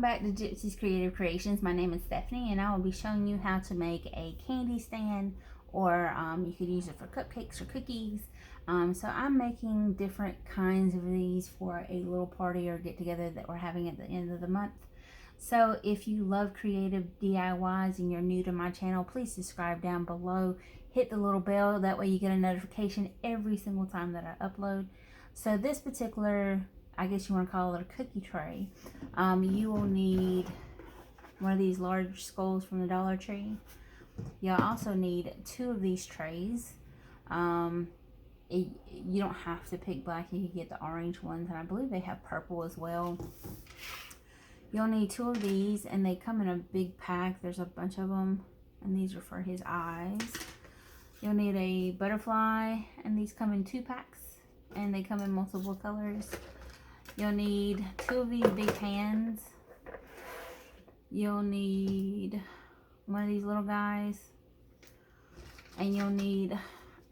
back to Gypsy's Creative Creations. My name is Stephanie, and I will be showing you how to make a candy stand, or you could use it for cupcakes or cookies. So I'm making different kinds of these for a little party or get together that we're having at the end of the month. So if you love creative DIYs and you're new to my channel, please subscribe down below. Hit the little bell, that way you get a notification every single time that I upload. So this particular, I guess you want to call it a cookie tray, you will need one of these large skulls from the Dollar Tree. You'll also need 2 of these trays. You don't have to pick black, you can get the orange ones, and I believe they have purple as well. You'll need 2 of these, and they come in a big pack. There's a bunch of them, and these are for his eyes. You'll need a butterfly, and these come in 2 packs, and they come in multiple colors. You'll need 2 of these big pans. You'll need one of these little guys, and you'll need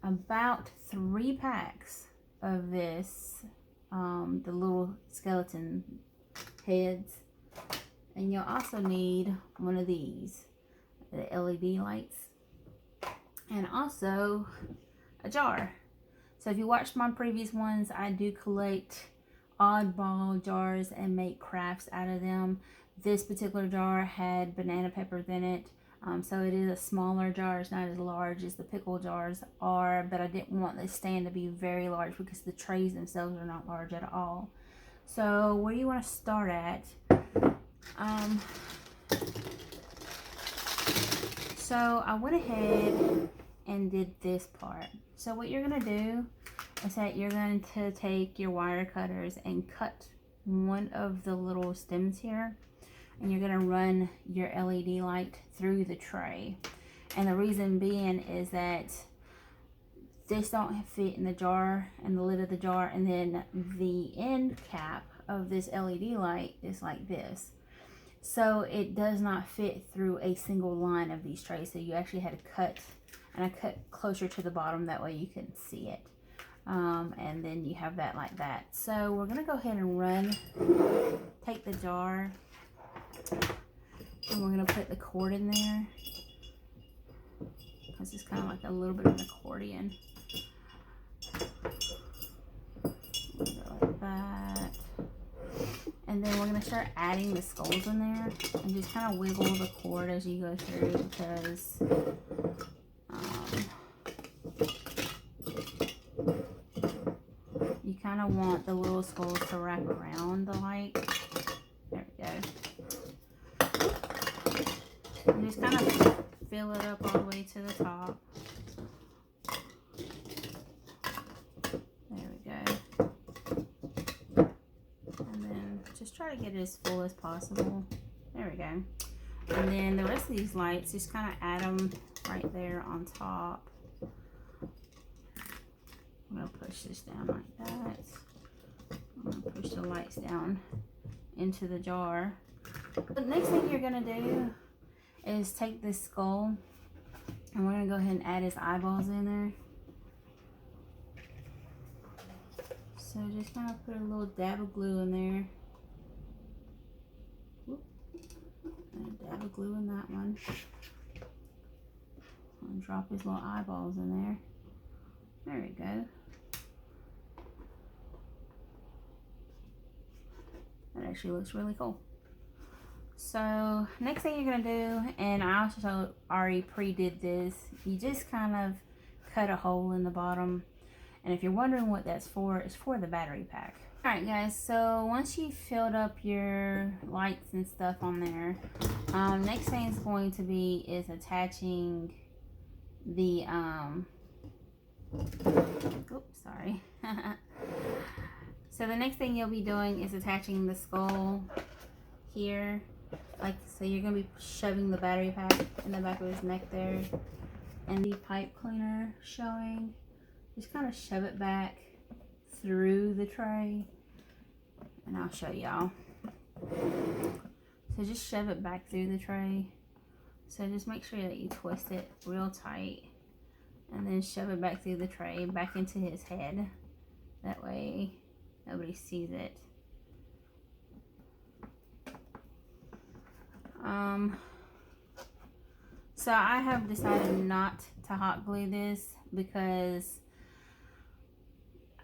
about 3 packs of this, the little skeleton heads. And you'll also need one of these, the LED lights, and also a jar. So if you watched my previous ones, I do collect oddball jars and make crafts out of them. This particular jar had banana peppers in it, so it is a smaller jar. It's not as large as the pickle jars are, but I didn't want the stand to be very large because the trays themselves are not large at all. So where you want to start at, so I went ahead and did this part. So what you're going to do is that you're going to take your wire cutters and cut one of the little stems here, and you're going to run your LED light through the tray. And the reason being is that this don't fit in the jar and the lid of the jar, and then the end cap of this LED light is like this. So it does not fit through a single line of these trays. So you actually had to cut, and I cut closer to the bottom, that way you can see it. And then you have that like that. So we're gonna go ahead and take the jar, and we're gonna put the cord in there, because it's kind of like a little bit of an accordion. Like that. And then we're gonna start adding the skulls in there, and just kind of wiggle the cord as you go through, because you kind of want the little skulls to wrap around the light. There we go. And just kind of fill it up all the way to the top. There we go. And then just try to get it as full as possible. There we go. And then the rest of these lights, just kind of add them right there on top. I'm going to push this down like that. I'm going to push the lights down into the jar. The next thing you're going to do is take this skull, and we're going to go ahead and add his eyeballs in there. So just kind of put a little dab of glue in there. Whoop. And a dab of glue in that one. And drop his little eyeballs in there. There we go. That actually looks really cool. So next thing you're going to do, and I also already pre-did this, you just kind of cut a hole in the bottom. And if you're wondering what that's for, it's for the battery pack. Alright guys, so once you've filled up your lights and stuff on there, next thing it's going to be is attaching the, oops, sorry. So the next thing you'll be doing is attaching the skull here. Like, so you're going to be shoving the battery pack in the back of his neck there. And the pipe cleaner showing. Just kind of shove it back through the tray. And I'll show y'all. So just shove it back through the tray. So just make sure that you twist it real tight. And then shove it back through the tray, back into his head. That way nobody sees it. So I have decided not to hot glue this because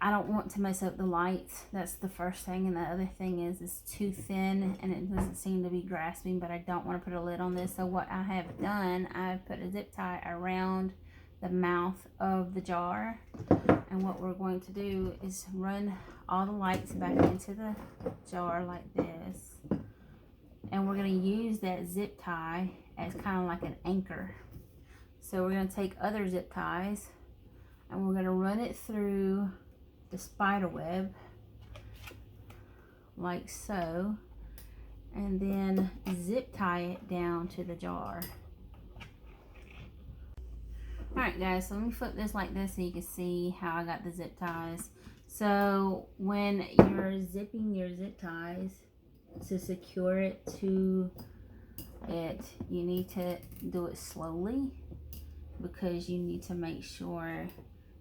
I don't want to mess up the lights. That's the first thing. And the other thing is it's too thin and it doesn't seem to be grasping, but I don't want to put a lid on this. So what I have done, I've put a zip tie around the mouth of the jar. And what we're going to do is run all the lights back into the jar like this. And we're going to use that zip tie as kind of like an anchor. So we're going to take other zip ties and we're going to run it through the spider web like so, and then zip tie it down to the jar. Alright guys, so let me flip this like this so you can see how I got the zip ties. So when you're zipping your zip ties, to secure it to it, you need to do it slowly because you need to make sure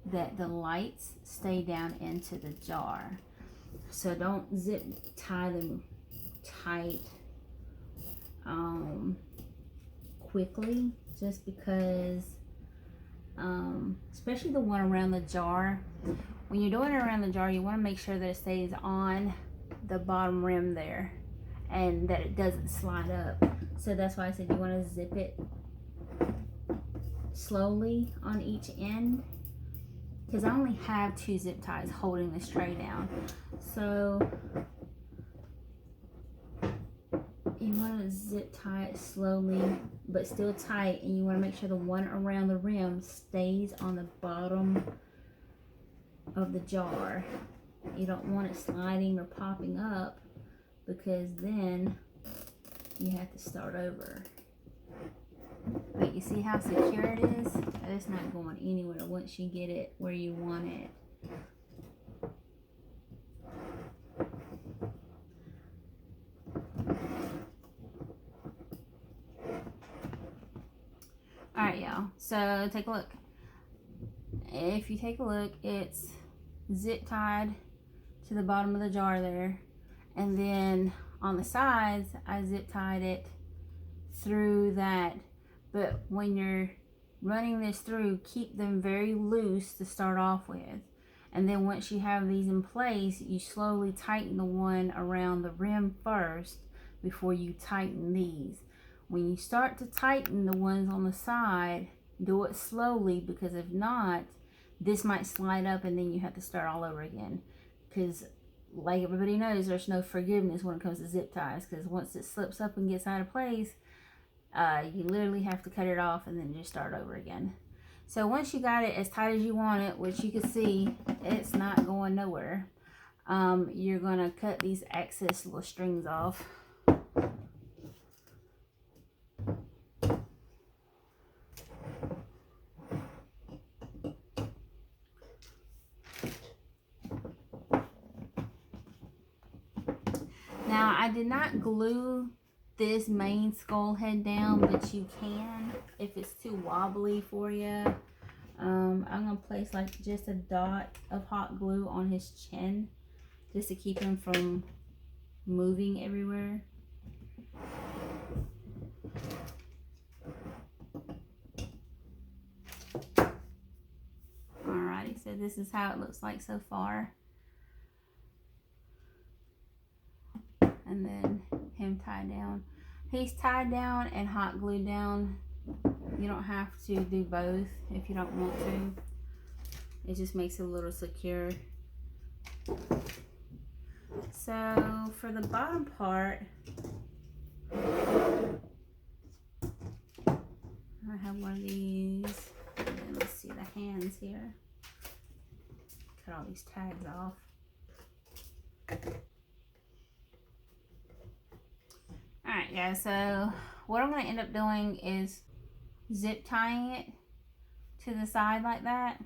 that the lights stay down into the jar. So don't zip tie them tight quickly, just because especially the one around the jar, when you're doing it around the jar, you want to make sure that it stays on the bottom rim there and that it doesn't slide up. So that's why I said you want to zip it slowly on each end, because I only have 2 zip ties holding this tray down. So you want to zip tie it slowly but still tight, and you want to make sure the one around the rim stays on the bottom of the jar. You don't want it sliding or popping up, because then you have to start over. But you see how secure it is? It's not going anywhere once you get it where you want it. Alright y'all, so take a look. If you take a look, it's zip tied to the bottom of the jar there, and then on the sides I zip tied it through that. But when you're running this through, keep them very loose to start off with, and then once you have these in place, you slowly tighten the one around the rim first before you tighten these. When you start to tighten the ones on the side, do it slowly, because if not, this might slide up and then you have to start all over again. Because like everybody knows, there's no forgiveness when it comes to zip ties, because once it slips up and gets out of place, you literally have to cut it off and then just start over again. So once you got it as tight as you want it, which you can see it's not going nowhere, you're going to cut these excess little strings off. Now, I did not glue this main skull head down, but you can if it's too wobbly for you. I'm going to place like just a dot of hot glue on his chin just to keep him from moving everywhere. Alrighty, so this is how it looks like so far. And then him tied down. He's tied down and hot glued down. You don't have to do both if you don't want to. It just makes it a little secure. So for the bottom part, I have one of these. And then let's see the hands here. Cut all these tags off. Alright guys, so what I'm going to end up doing is zip tying it to the side like that,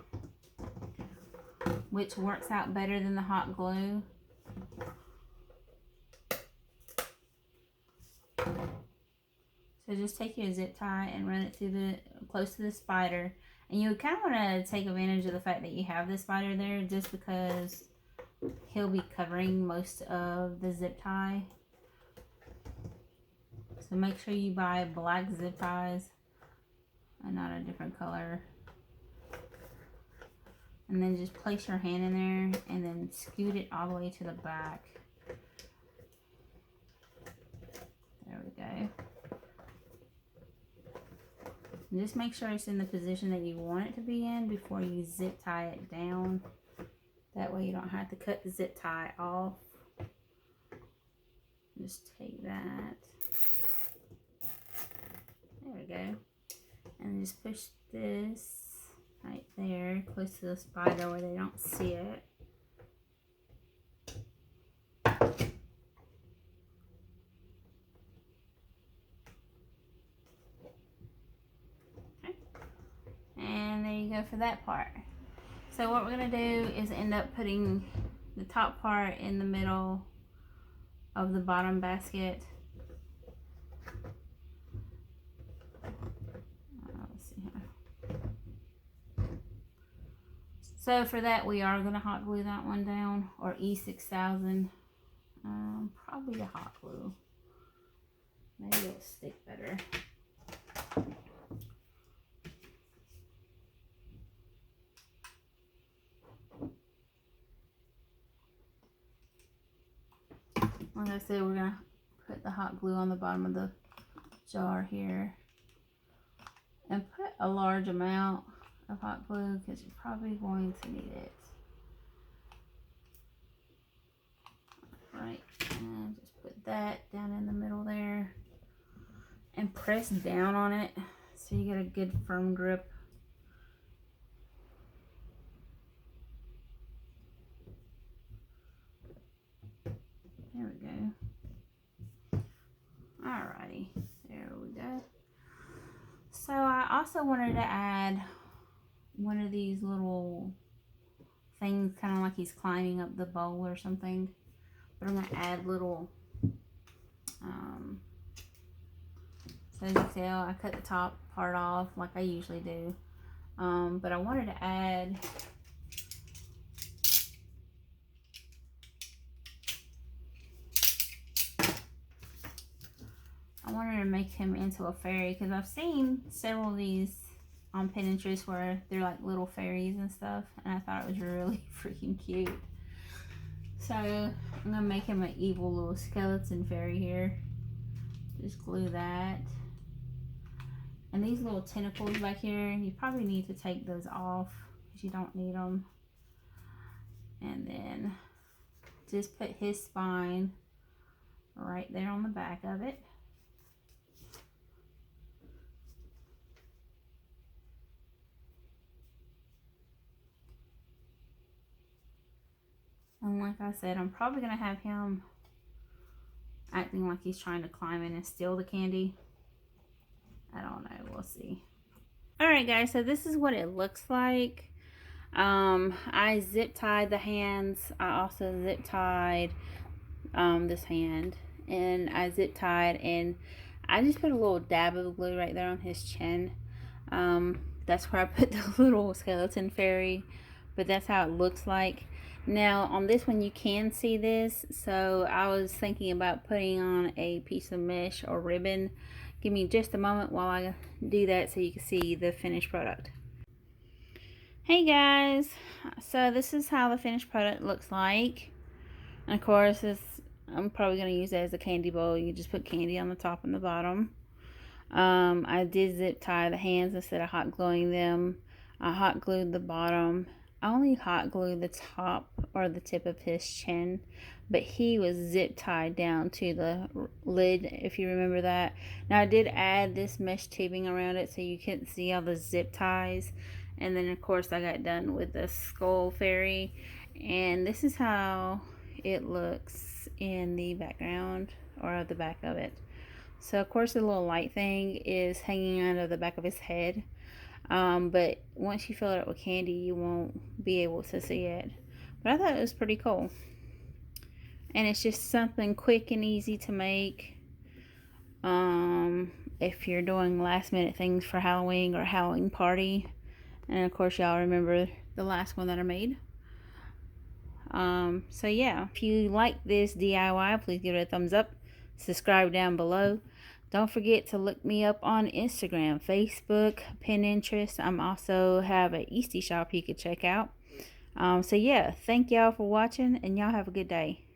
which works out better than the hot glue. So just take your zip tie and run it through the close to the spider, and you kind of want to take advantage of the fact that you have the spider there, just because he'll be covering most of the zip tie. So So make sure you buy black zip ties and not a different color. And then just place your hand in there and then scoot it all the way to the back. There we go. And just make sure it's in the position that you want it to be in before you zip tie it down. That way you don't have to cut the zip tie off. Just take that. There we go. And just push this right there, close to the spider where they don't see it. Okay. And there you go for that part. So what we're gonna do is end up putting the top part in the middle of the bottom basket. Let's see here. So for that, we are gonna hot glue that one down, or E6000. Probably the hot glue. Maybe it'll stick better. Like I said, we're gonna put the hot glue on the bottom of the jar here, and put a large amount of hot glue because you're probably going to need it. Right, and just put that down in the middle there and press down on it so you get a good firm grip. There we go. Alrighty, there we go. So I also wanted to add one of these little things, kind of like he's climbing up the bowl or something. But I'm going to add little, so as you can tell, I cut the top part off like I usually do. But I wanted to add make him into a fairy, because I've seen several of these on Pinterest where they're like little fairies and stuff, and I thought it was really freaking cute. So I'm gonna make him an evil little skeleton fairy here. Just glue that. And these little tentacles back here, you probably need to take those off because you don't need them. And then just put his spine right there on the back of it. And like I said, I'm probably going to have him acting like he's trying to climb in and steal the candy. I don't know. We'll see. Alright guys, so this is what it looks like. I zip tied the hands. I also zip tied this hand. And I zip tied, and I just put a little dab of glue right there on his chin. That's where I put the little skeleton fairy. But that's how it looks like. Now on this one you can see this, so I was thinking about putting on a piece of mesh or ribbon. Give me just a moment while I do that so you can see the finished product. Hey guys, so this is how the finished product looks like. And of course I'm probably going to use it as a candy bowl. You just put candy on the top and the bottom. I did zip tie the hands instead of hot gluing them. I hot glued the bottom. I only hot glued the top or the tip of his chin, but he was zip tied down to the lid, if you remember that. Now I did add this mesh tubing around it so you couldn't see all the zip ties. And then of course I got done with the skull fairy, and this is how it looks in the background or at the back of it. So of course the little light thing is hanging out of the back of his head. But once you fill it up with candy, you won't be able to see it. But I thought it was pretty cool. And it's just something quick and easy to make. If you're doing last minute things for Halloween or Halloween party. And of course y'all remember the last one that I made. So yeah, if you like this DIY, please give it a thumbs up. Subscribe down below. Don't forget to look me up on Instagram, Facebook, Pinterest. I'm also have an Eastie shop you could check out. So yeah, thank y'all for watching, and y'all have a good day.